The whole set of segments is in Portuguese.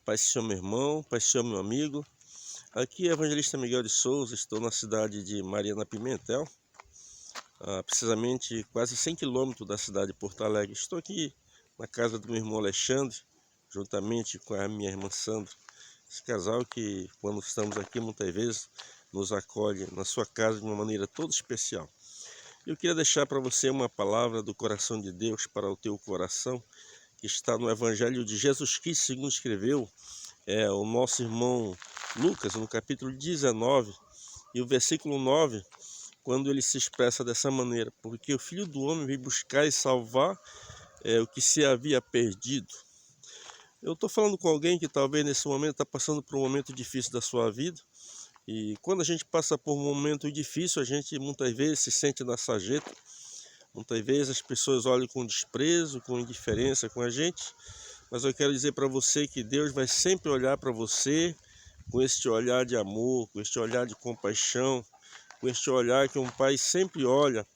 Pai Senhor, meu irmão, Pai Senhor, meu amigo. Aqui é Evangelista Miguel de Souza, estou na cidade de Mariana Pimentel, precisamente quase 100 quilômetros da cidade de Porto Alegre. Estou aqui na casa do meu irmão Alexandre, juntamente com a minha irmã Sandra. Esse casal que, quando estamos aqui, muitas vezes nos acolhe na sua casa de uma maneira toda especial. Eu queria deixar para você uma palavra do coração de Deus para o teu coração, que está no Evangelho de Jesus Cristo, segundo escreveu o nosso irmão Lucas, no capítulo 19, e o versículo 9, quando ele se expressa dessa maneira: porque o Filho do Homem veio buscar e salvar o que se havia perdido. Eu estou falando com alguém que talvez nesse momento está passando por um momento difícil da sua vida, e quando a gente passa por um momento difícil, a gente muitas vezes se sente na sarjeta. Muitas vezes as pessoas olham com desprezo, com indiferença com a gente, mas eu quero dizer para você que Deus vai sempre olhar para você com este olhar de amor, com este olhar de compaixão, com este olhar que um pai sempre olha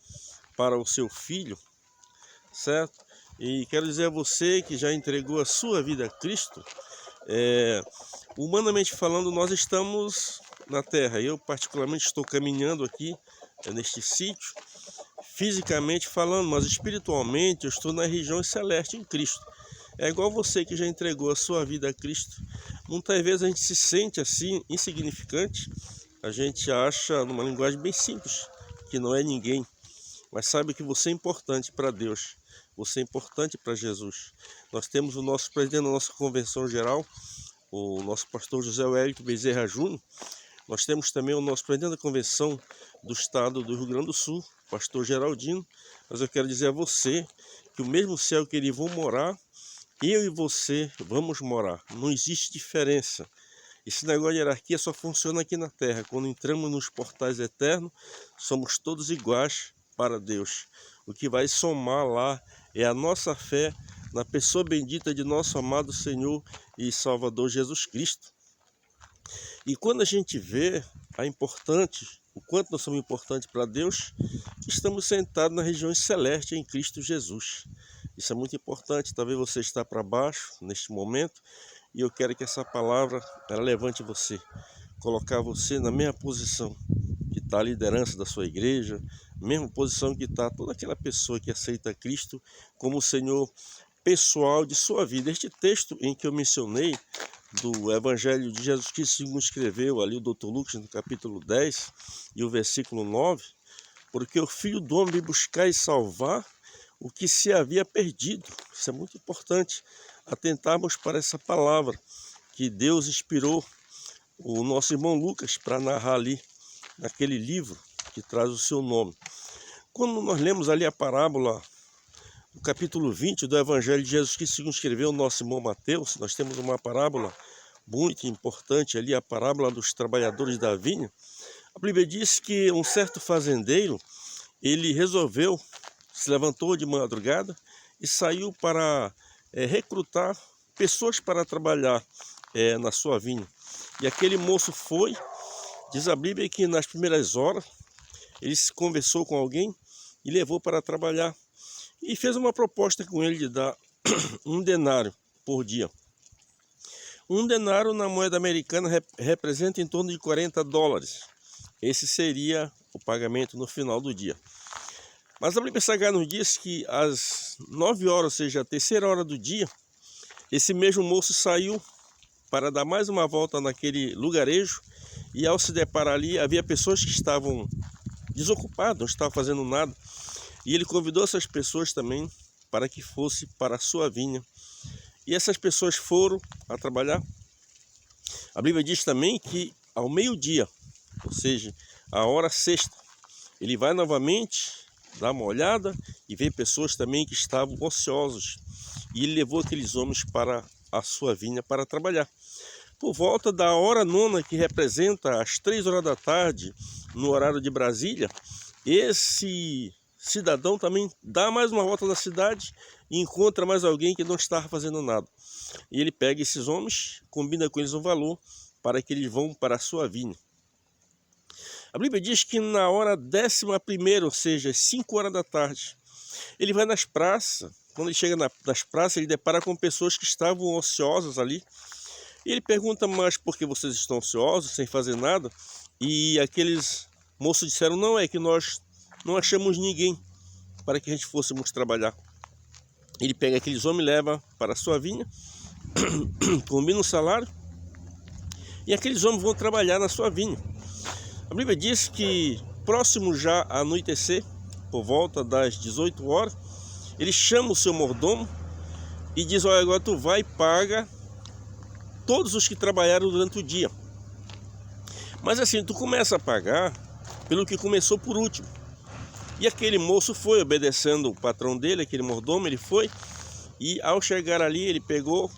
para o seu filho, certo? E quero dizer a você que já entregou a sua vida a Cristo, humanamente falando, nós estamos na terra. Eu particularmente estou caminhando aqui neste sítio, fisicamente falando, mas espiritualmente eu estou na região celeste em Cristo. É igual você que já entregou a sua vida a Cristo. Muitas vezes a gente se sente assim, insignificante. A gente acha, numa linguagem bem simples, que não é ninguém. Mas sabe que você é importante para Deus. Você é importante para Jesus. Nós temos o nosso presidente da nossa convenção geral, o nosso pastor José Wellington Bezerra Júnior. Nós temos também o nosso presidente da convenção do estado do Rio Grande do Sul, pastor Geraldino. Mas eu quero dizer a você que o mesmo céu que eles vão morar, eu e você vamos morar. Não existe diferença. Esse negócio de hierarquia só funciona aqui na terra. Quando entramos nos portais eternos, somos todos iguais para Deus. O que vai somar lá é a nossa fé na pessoa bendita de nosso amado Senhor e Salvador Jesus Cristo. E quando a gente vê o quanto nós somos importantes para Deus, estamos sentados na região celeste em Cristo Jesus. Isso é muito importante. Talvez você está para baixo neste momento, e eu quero que essa palavra ela levante você, colocar você na mesma posição que está a liderança da sua igreja, mesma posição que está toda aquela pessoa que aceita Cristo como o Senhor pessoal de sua vida. Este texto em que eu mencionei, do Evangelho de Jesus Cristo, segundo escreveu ali o Dr. Lucas, no capítulo 10, e o versículo 9, porque o Filho do Homem veio buscar e salvar o que se havia perdido. Isso é muito importante, atentarmos para essa palavra que Deus inspirou o nosso irmão Lucas para narrar ali, naquele livro que traz o seu nome. Quando nós lemos ali a parábola, no capítulo 20 do Evangelho de Jesus Cristo, segundo escreveu o nosso irmão Mateus, nós temos uma parábola muito importante ali, a parábola dos trabalhadores da vinha. A Bíblia diz que um certo fazendeiro, ele resolveu, se levantou de madrugada e saiu para recrutar pessoas para trabalhar na sua vinha. E aquele moço foi, diz a Bíblia que nas primeiras horas, ele se conversou com alguém e levou para trabalhar. E fez uma proposta com ele de dar um denário por dia. Um denário na moeda americana representa em torno de $40. Esse seria o pagamento no final do dia. Mas a Bíblia Sagrada nos diz que às 9 horas, ou seja, a terceira hora do dia, esse mesmo moço saiu para dar mais uma volta naquele lugarejo, e ao se deparar ali, havia pessoas que estavam desocupadas, não estavam fazendo nada, e ele convidou essas pessoas também para que fosse para a sua vinha. E essas pessoas foram a trabalhar. A Bíblia diz também que ao meio-dia, ou seja, a hora sexta, ele vai novamente dar uma olhada e vê pessoas também que estavam ociosos. E ele levou aqueles homens para a sua vinha para trabalhar. Por volta da hora nona, que representa as 3 horas da tarde, no horário de Brasília, esse cidadão também dá mais uma volta na cidade e encontra mais alguém que não estava fazendo nada. E ele pega esses homens, combina com eles um valor para que eles vão para a sua vinha. A Bíblia diz que na hora 11ª, ou seja, 5 horas da tarde, ele vai nas praças. Quando ele chega nas praças, ele depara com pessoas que estavam ociosas ali. E ele pergunta, mas por que vocês estão ociosos, sem fazer nada? E aqueles moços disseram, não, é que nós não achamos ninguém para que a gente fôssemos trabalhar. Ele pega aqueles homens e leva para a sua vinha, combina um salário, e aqueles homens vão trabalhar na sua vinha. A Bíblia diz que próximo já a anoitecer, por volta das 18 horas, ele chama o seu mordomo e diz, olha, agora tu vai e paga todos os que trabalharam durante o dia. Mas assim, tu começa a pagar pelo que começou por último. E aquele moço foi obedecendo o patrão dele, aquele mordomo, ele foi, e ao chegar ali ele pegou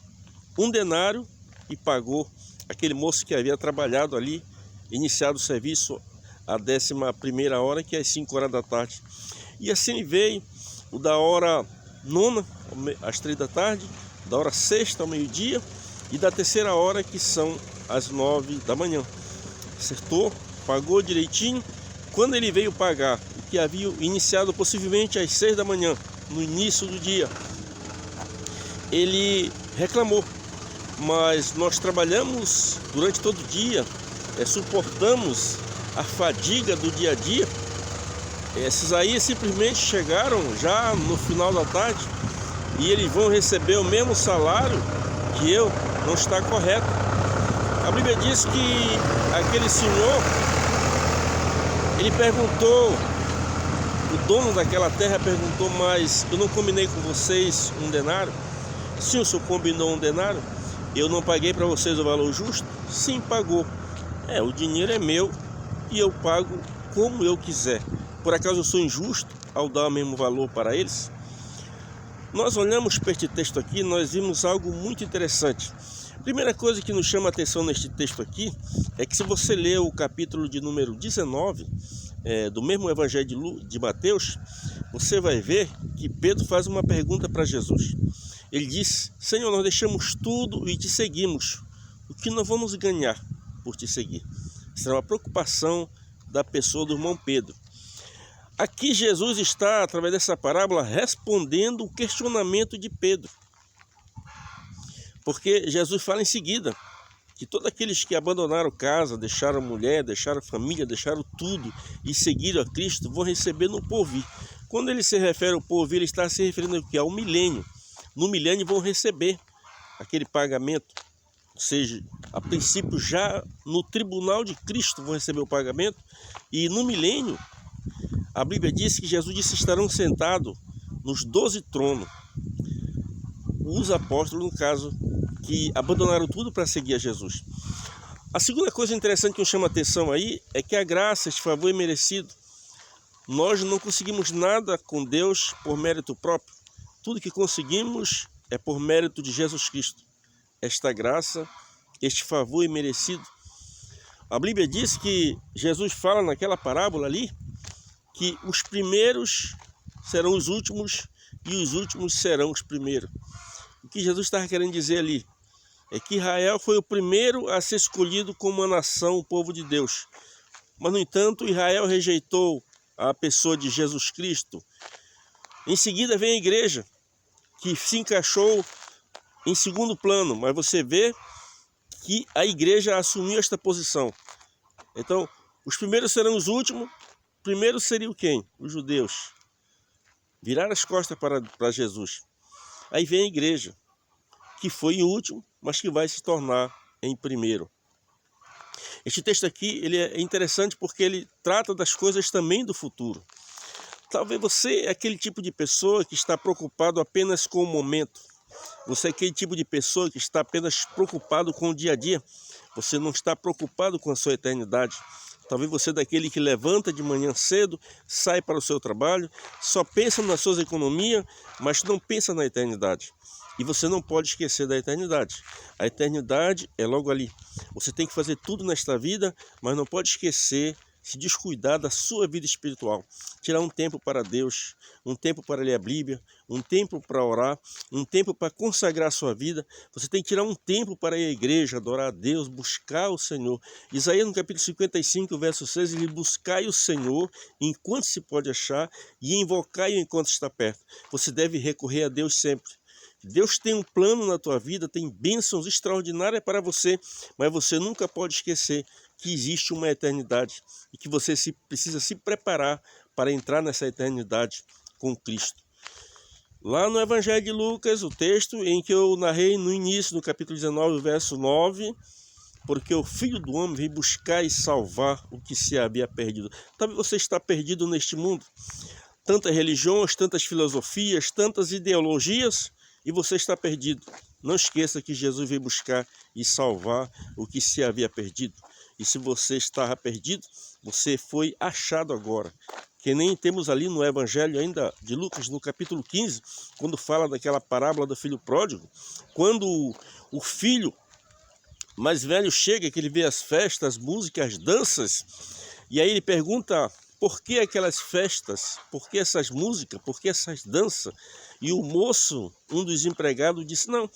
1 denário e pagou aquele moço que havia trabalhado ali, iniciado o serviço à 11ª hora, que é às 5 horas da tarde. E assim veio o da hora 9ª, às 3 da tarde, da hora 6ª ao meio-dia, e da 3ª hora, que são às 9 da manhã. Acertou, pagou direitinho. Quando ele veio pagar o que havia iniciado possivelmente às 6 da manhã, no início do dia, ele reclamou, mas nós trabalhamos durante todo o dia, suportamos a fadiga do dia a dia. Esses aí simplesmente chegaram já no final da tarde e eles vão receber o mesmo salário que eu. Não está correto. A Bíblia diz que aquele senhor, ele perguntou, o dono daquela terra perguntou, mas eu não combinei com vocês 1 denário? Sim, o senhor combinou 1 denário? Eu não paguei para vocês o valor justo? Sim, pagou. O dinheiro é meu e eu pago como eu quiser. Por acaso eu sou injusto ao dar o mesmo valor para eles? Nós olhamos para este texto aqui, nós vimos algo muito interessante. A primeira coisa que nos chama a atenção neste texto aqui é que, se você ler o capítulo de número 19 do mesmo evangelho de Mateus, você vai ver que Pedro faz uma pergunta para Jesus. Ele diz, Senhor, nós deixamos tudo e te seguimos. O que nós vamos ganhar por te seguir? Essa é uma preocupação da pessoa do irmão Pedro. Aqui Jesus está, através dessa parábola, respondendo o questionamento de Pedro. Porque Jesus fala em seguida que todos aqueles que abandonaram casa, deixaram mulher, deixaram família, deixaram tudo e seguiram a Cristo, vão receber no porvir. Quando ele se refere ao porvir, ele está se referindo ao quê? Ao milênio. No milênio vão receber aquele pagamento. Ou seja, a princípio já no tribunal de Cristo vão receber o pagamento. E no milênio, a Bíblia diz que Jesus disse que estarão sentados nos 12 tronos. Os apóstolos, no caso, que abandonaram tudo para seguir a Jesus. A segunda coisa interessante que nos chama a atenção aí é que a graça, este favor é merecido. Nós não conseguimos nada com Deus por mérito próprio. Tudo que conseguimos é por mérito de Jesus Cristo. Esta graça, este favor é merecido. A Bíblia diz que Jesus fala naquela parábola ali que os primeiros serão os últimos e os últimos serão os primeiros. O que Jesus estava querendo dizer ali é que Israel foi o primeiro a ser escolhido como uma nação, o povo de Deus. Mas, no entanto, Israel rejeitou a pessoa de Jesus Cristo. Em seguida vem a igreja, que se encaixou em segundo plano, mas você vê que a igreja assumiu esta posição. Então, os primeiros serão os últimos. Primeiro seria quem? Os judeus. Virar as costas para Jesus. Aí vem a igreja, que foi em último, mas que vai se tornar em primeiro. Este texto aqui ele é interessante porque ele trata das coisas também do futuro. Talvez você é aquele tipo de pessoa que está preocupado apenas com o momento. Você é aquele tipo de pessoa que está apenas preocupado com o dia a dia. Você não está preocupado com a sua eternidade. Talvez você é daquele que levanta de manhã cedo, sai para o seu trabalho, só pensa nas suas economias, mas não pensa na eternidade. E você não pode esquecer da eternidade. A eternidade é logo ali. Você tem que fazer tudo nesta vida, mas não pode esquecer, se descuidar da sua vida espiritual. Tirar um tempo para Deus, um tempo para ler a Bíblia, um tempo para orar, um tempo para consagrar a sua vida. Você tem que tirar um tempo para ir à igreja, adorar a Deus, buscar o Senhor. Isaías no capítulo 55, verso 6, ele buscai o Senhor enquanto se pode achar e invocai-o enquanto está perto. Você deve recorrer a Deus sempre. Deus tem um plano na tua vida, tem bênçãos extraordinárias para você, mas você nunca pode esquecer que existe uma eternidade e que você precisa se preparar para entrar nessa eternidade com Cristo. Lá no Evangelho de Lucas, o texto em que eu narrei no início, no capítulo 19, verso 9, porque o Filho do Homem veio buscar e salvar o que se havia perdido. Talvez você está perdido neste mundo. Tantas religiões, tantas filosofias, tantas ideologias, e você está perdido. Não esqueça que Jesus veio buscar e salvar o que se havia perdido. E se você estava perdido, você foi achado agora. Que nem temos ali no Evangelho ainda de Lucas, no capítulo 15, quando fala daquela parábola do filho pródigo, quando o filho mais velho chega, que ele vê as festas, as músicas, as danças, e aí ele pergunta por que aquelas festas, por que essas músicas, por que essas danças? E o moço, um dos empregados, disse, não,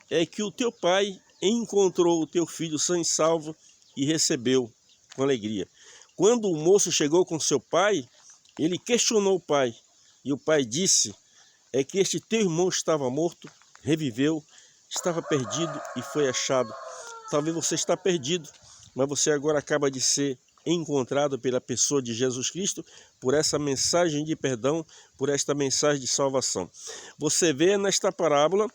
é que o teu pai encontrou o teu filho sã e salvo e recebeu com alegria. Quando o moço chegou com seu pai, ele questionou o pai, e o pai disse, é que este teu irmão estava morto, reviveu, estava perdido e foi achado. Talvez você está perdido, mas você agora acaba de ser encontrado pela pessoa de Jesus Cristo, por essa mensagem de perdão, por esta mensagem de salvação. Você vê nesta parábola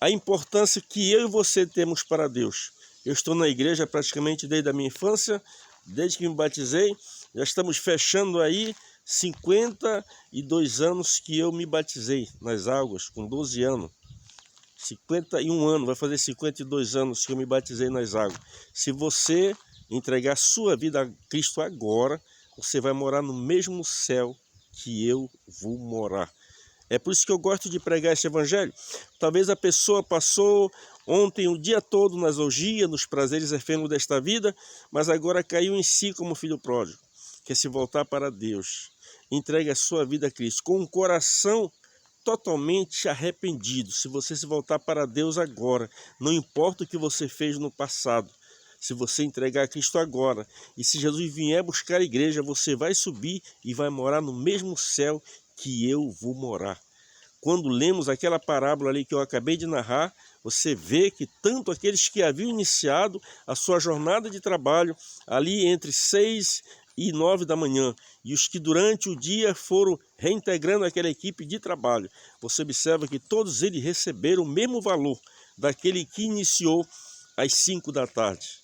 a importância que eu e você temos para Deus. Eu estou na igreja praticamente desde a minha infância, desde que me batizei, já estamos fechando aí 52 anos que eu me batizei nas águas, com 12 anos. 51 anos, vai fazer 52 anos que eu me batizei nas águas. Se você entregar sua vida a Cristo agora, você vai morar no mesmo céu que eu vou morar. É por isso que eu gosto de pregar esse evangelho. Talvez a pessoa passou ontem o dia todo nas orgias, nos prazeres efêmeros desta vida, mas agora caiu em si como filho pródigo. Quer se voltar para Deus. Entregue a sua vida a Cristo com um coração totalmente arrependido. Se você se voltar para Deus agora, não importa o que você fez no passado, se você entregar a Cristo agora, e se Jesus vier buscar a igreja, você vai subir e vai morar no mesmo céu que eu vou morar. Quando lemos aquela parábola ali que eu acabei de narrar, você vê que tanto aqueles que haviam iniciado a sua jornada de trabalho ali entre 6 e 9 da manhã, e os que durante o dia foram reintegrando aquela equipe de trabalho, você observa que todos eles receberam o mesmo valor daquele que iniciou às 5 da tarde.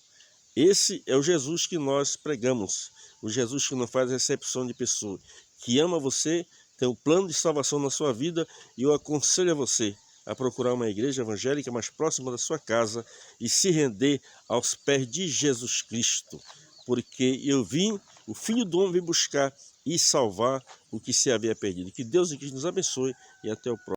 Esse é o Jesus que nós pregamos, o Jesus que não faz recepção de pessoas, que ama você, tem um plano de salvação na sua vida, e eu aconselho a você a procurar uma igreja evangélica mais próxima da sua casa e se render aos pés de Jesus Cristo, porque o Filho do Homem veio buscar e salvar o que se havia perdido. Que Deus e Cristo nos abençoe e até o próximo.